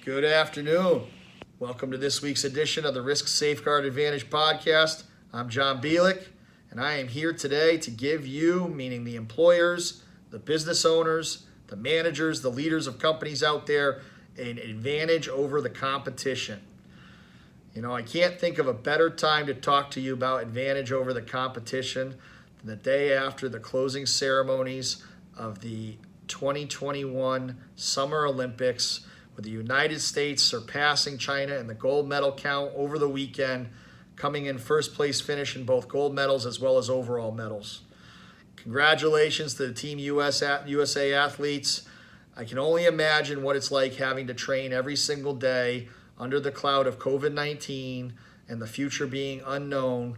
Good afternoon. Welcome to this week's edition of the Risk Safeguard Advantage podcast. I'm John Bielek, and I am here today to give you, meaning the employers, the business owners, the managers, the leaders of companies out there, an advantage over the competition. You know, I can't think of a better time to talk to you about advantage over the competition than the day after the closing ceremonies of the 2021 Summer Olympics, with the United States surpassing China in the gold medal count over the weekend, coming in first place finish in both gold medals as well as overall medals. Congratulations to the Team USA athletes. I can only imagine what it's like having to train every single day under the cloud of COVID-19 and the future being unknown,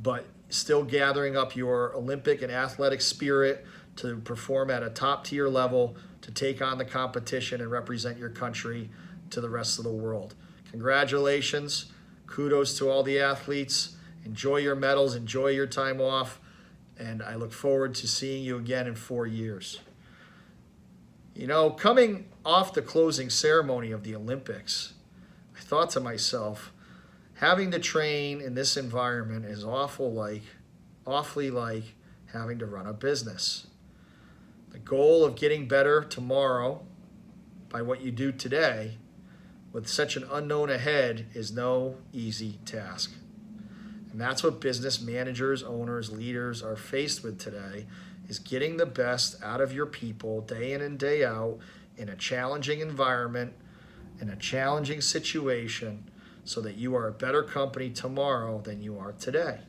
but still gathering up your Olympic and athletic spirit to perform at a top tier level, to take on the competition and represent your country to the rest of the world. Congratulations. Kudos to all the athletes. Enjoy your medals, enjoy your time off, and I look forward to seeing you again in 4 years. You know, coming off the closing ceremony of the Olympics, I thought to myself, having to train in this environment is awfully like having to run a business. The goal of getting better tomorrow by what you do today with such an unknown ahead is no easy task. And that's what business managers, owners, leaders are faced with today, is getting the best out of your people day in and day out in a challenging environment, in a challenging situation, so that you are a better company tomorrow than you are today.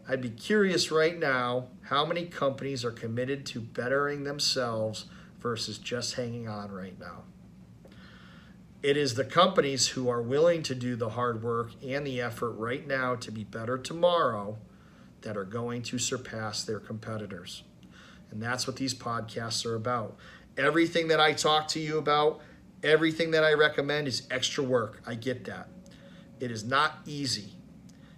I'd be curious right now how many companies are committed to bettering themselves versus just hanging on right now. It is the companies who are willing to do the hard work and the effort right now to be better tomorrow that are going to surpass their competitors. And that's what these podcasts are about. Everything that I talk to you about, everything that I recommend is extra work. I get that. It is not easy.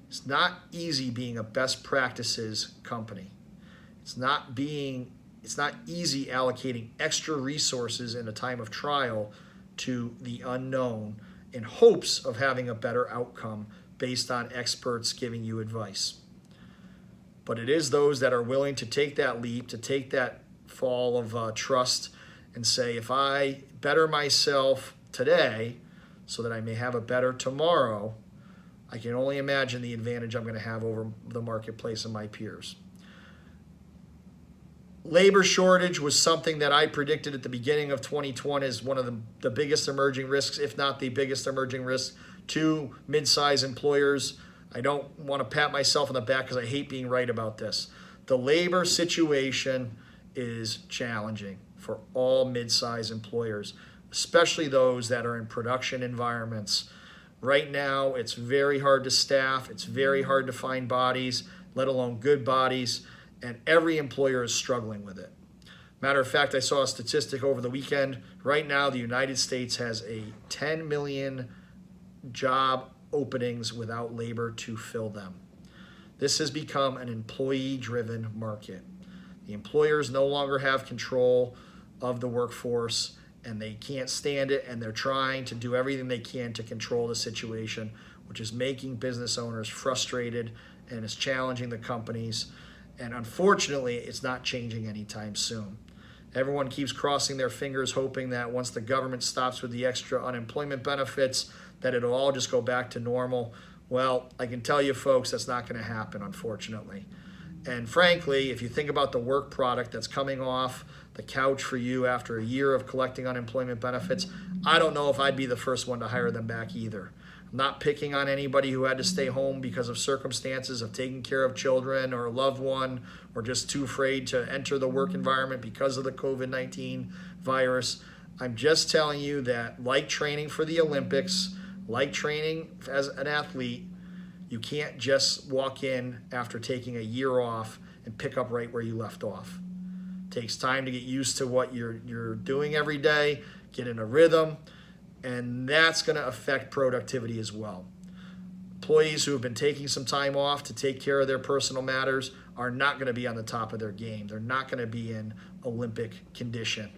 It's not easy being a best practices company. It's not easy allocating extra resources in a time of trial to the unknown in hopes of having a better outcome based on experts giving you advice. But it is those that are willing to take that leap, to take that fall of trust and say, if I better myself today so that I may have a better tomorrow, I can only imagine the advantage I'm going to have over the marketplace and my peers. Labor shortage was something that I predicted at the beginning of 2020 as one of the biggest emerging risks, if not the biggest emerging risk to mid-size employers. I don't want to pat myself on the back because I hate being right about this. The labor situation is challenging for all mid-size employers, especially those that are in production environments. Right now, it's very hard to staff. It's very hard to find bodies, let alone good bodies, and every employer is struggling with it. Matter of fact, I saw a statistic over the weekend. Right now, the United States has 10 million job openings without labor to fill them. This has become an employee-driven market. The employers no longer have control of the workforce, and they can't stand it, and they're trying to do everything they can to control the situation, which is making business owners frustrated and is challenging the companies. And unfortunately, it's not changing anytime soon. Everyone keeps crossing their fingers, hoping that once the government stops with the extra unemployment benefits, that it'll all just go back to normal. Well, I can tell you folks, that's not going to happen, unfortunately. And frankly, if you think about the work product that's coming off the couch for you after a year of collecting unemployment benefits, I don't know if I'd be the first one to hire them back either. I'm not picking on anybody who had to stay home because of circumstances of taking care of children or a loved one, or just too afraid to enter the work environment because of the COVID-19 virus. I'm just telling you that, like training for the Olympics, like training as an athlete, you can't just walk in after taking a year off and pick up right where you left off. It takes time to get used to what you're doing every day, get in a rhythm, and that's going to affect productivity as well. Employees who have been taking some time off to take care of their personal matters are not going to be on the top of their game. They're not going to be in Olympic condition.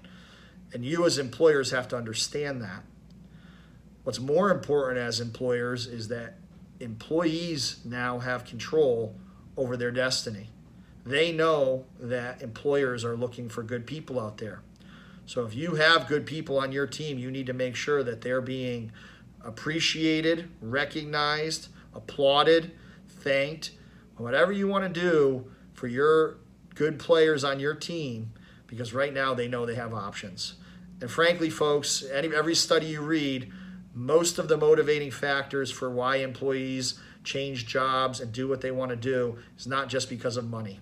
And you as employers have to understand that. What's more important as employers is that employees now have control over their destiny. They know that employers are looking for good people out there. So if you have good people on your team, you need to make sure that they're being appreciated, recognized, applauded, thanked, whatever you want to do for your good players on your team, because right now they know they have options. And frankly, folks, every study you read, most of the motivating factors for why employees change jobs and do what they want to do is not just because of money.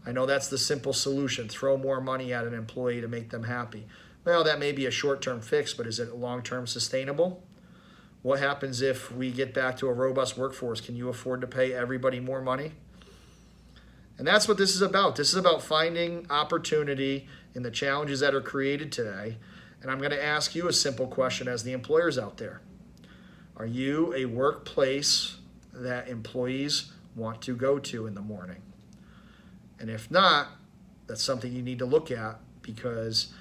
I know that's the simple solution. Throw more money at an employee to make them happy. Well, that may be a short-term fix, but is it long-term sustainable? What happens if we get back to a robust workforce? Can you afford to pay everybody more money? And that's what this is about. This is about finding opportunity in the challenges that are created today. And I'm going to ask you a simple question as the employers out there. Are you a workplace that employees want to go to in the morning? And if not, that's something you need to look at, because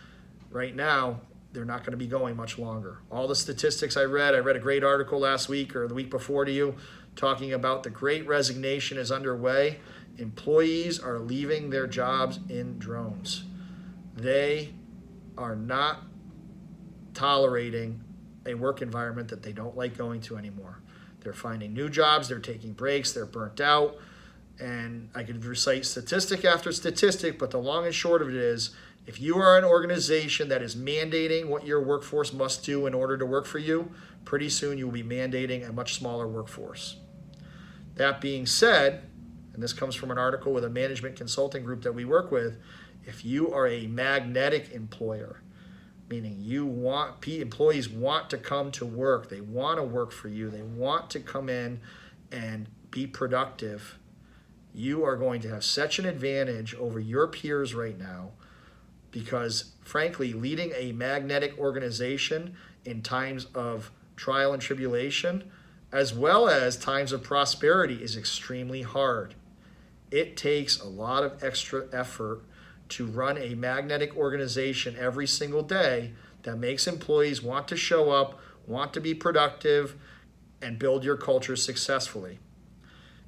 right now they're not going to be going much longer. All the statistics I read a great article last week or the week before to you talking about the great resignation is underway. Employees are leaving their jobs in drones. They are not tolerating a work environment that they don't like going to anymore. They're finding new jobs, they're taking breaks, they're burnt out. And I could recite statistic after statistic, but the long and short of it is, if you are an organization that is mandating what your workforce must do in order to work for you, pretty soon you will be mandating a much smaller workforce. That being said, and this comes from an article with a management consulting group that we work with, if you are a magnetic employer, meaning employees want to come to work, they want to work for you, they want to come in and be productive, you are going to have such an advantage over your peers right now, because frankly, leading a magnetic organization in times of trial and tribulation, as well as times of prosperity, is extremely hard. It takes a lot of extra effort to run a magnetic organization every single day that makes employees want to show up, want to be productive, and build your culture successfully.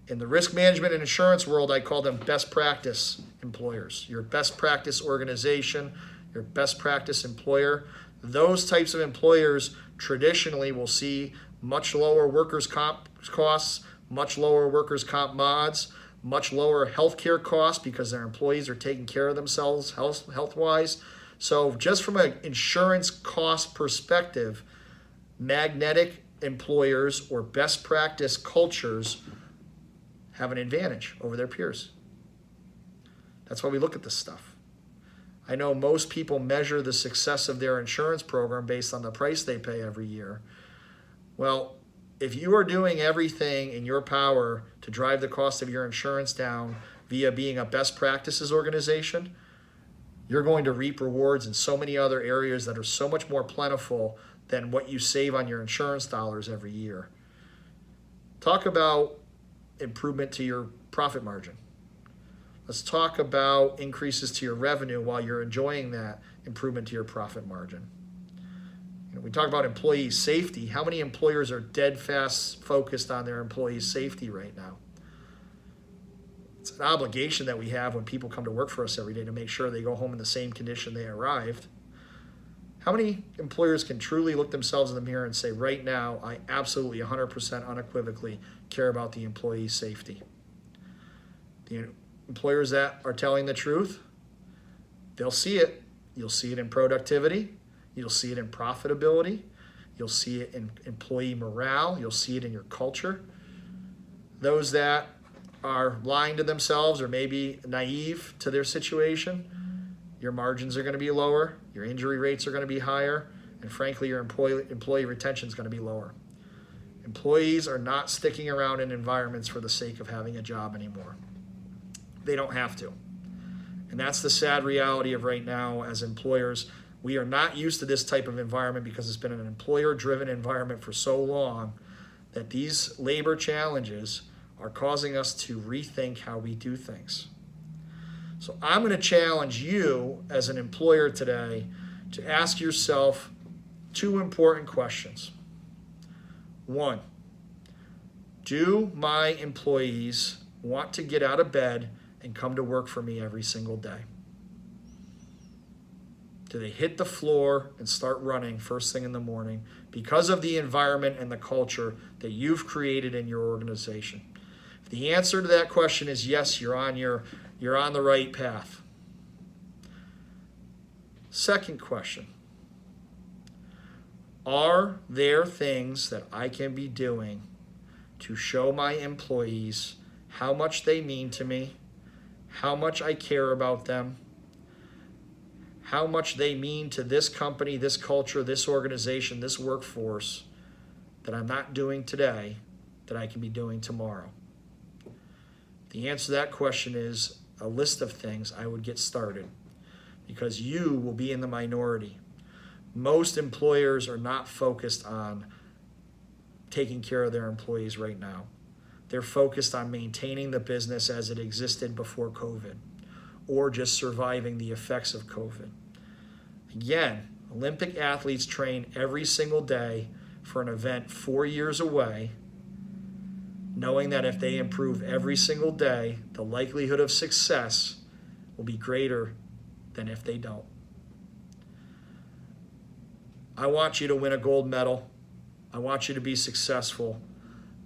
In the risk management and insurance world, I call them best practice employers. Your best practice organization, your best practice employer. Those types of employers traditionally will see much lower workers' comp costs, much lower workers' comp mods, much lower healthcare costs because their employees are taking care of themselves health-wise. So just from an insurance cost perspective, magnetic employers or best practice cultures have an advantage over their peers. That's why we look at this stuff. I know most people measure the success of their insurance program based on the price they pay every year. Well, if you are doing everything in your power to drive the cost of your insurance down via being a best practices organization, you're going to reap rewards in so many other areas that are so much more plentiful than what you save on your insurance dollars every year. Talk about improvement to your profit margin. Let's talk about increases to your revenue while you're enjoying that improvement to your profit margin. We talk about employee safety. How many employers are dead fast focused on their employees' safety right now? It's an obligation that we have when people come to work for us every day to make sure they go home in the same condition they arrived. How many employers can truly look themselves in the mirror and say, right now, I absolutely 100% unequivocally care about the employee's safety? The employers that are telling the truth, they'll see it. You'll see it in productivity. You'll see it in profitability. You'll see it in employee morale. You'll see it in your culture. Those that are lying to themselves or maybe naive to their situation, your margins are going to be lower, your injury rates are going to be higher, and frankly, your employee retention is going to be lower. Employees are not sticking around in environments for the sake of having a job anymore. They don't have to. And that's the sad reality of right now as employers. We are not used to this type of environment because it's been an employer-driven environment for so long that these labor challenges are causing us to rethink how we do things. So I'm going to challenge you as an employer today to ask yourself two important questions. One, do my employees want to get out of bed and come to work for me every single day? Do they hit the floor and start running first thing in the morning because of the environment and the culture that you've created in your organization? If the answer to that question is yes, you're on the right path. Second question, are there things that I can be doing to show my employees how much they mean to me, how much I care about them, how much they mean to this company, this culture, this organization, this workforce, that I'm not doing today that I can be doing tomorrow? The answer to that question is a list of things I would get started, because you will be in the minority. Most employers are not focused on taking care of their employees right now. They're focused on maintaining the business as it existed before COVID, or just surviving the effects of COVID. Again, Olympic athletes train every single day for an event 4 years away, knowing that if they improve every single day, the likelihood of success will be greater than if they don't. I want you to win a gold medal. I want you to be successful.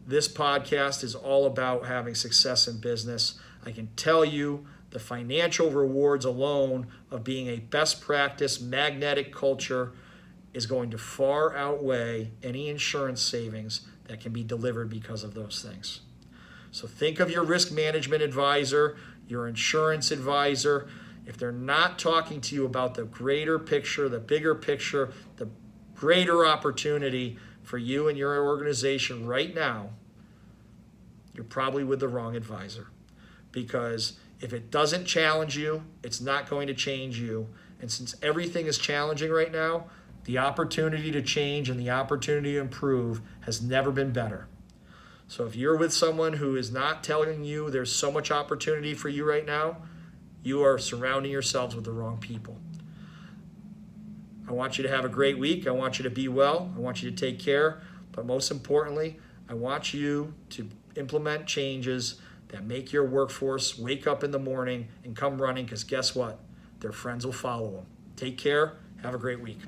This podcast is all about having success in business. I can tell you the financial rewards alone of being a best practice magnetic culture is going to far outweigh any insurance savings that can be delivered because of those things. So think of your risk management advisor, your insurance advisor. If they're not talking to you about the greater picture, the bigger picture, the greater opportunity for you and your organization right now, you're probably with the wrong advisor. Because if it doesn't challenge you, it's not going to change you. And since everything is challenging right now, the opportunity to change and the opportunity to improve has never been better. So if you're with someone who is not telling you there's so much opportunity for you right now, you are surrounding yourselves with the wrong people. I want you to have a great week. I want you to be well. I want you to take care. But most importantly, I want you to implement changes that make your workforce wake up in the morning and come running, because guess what? Their friends will follow them. Take care. Have a great week.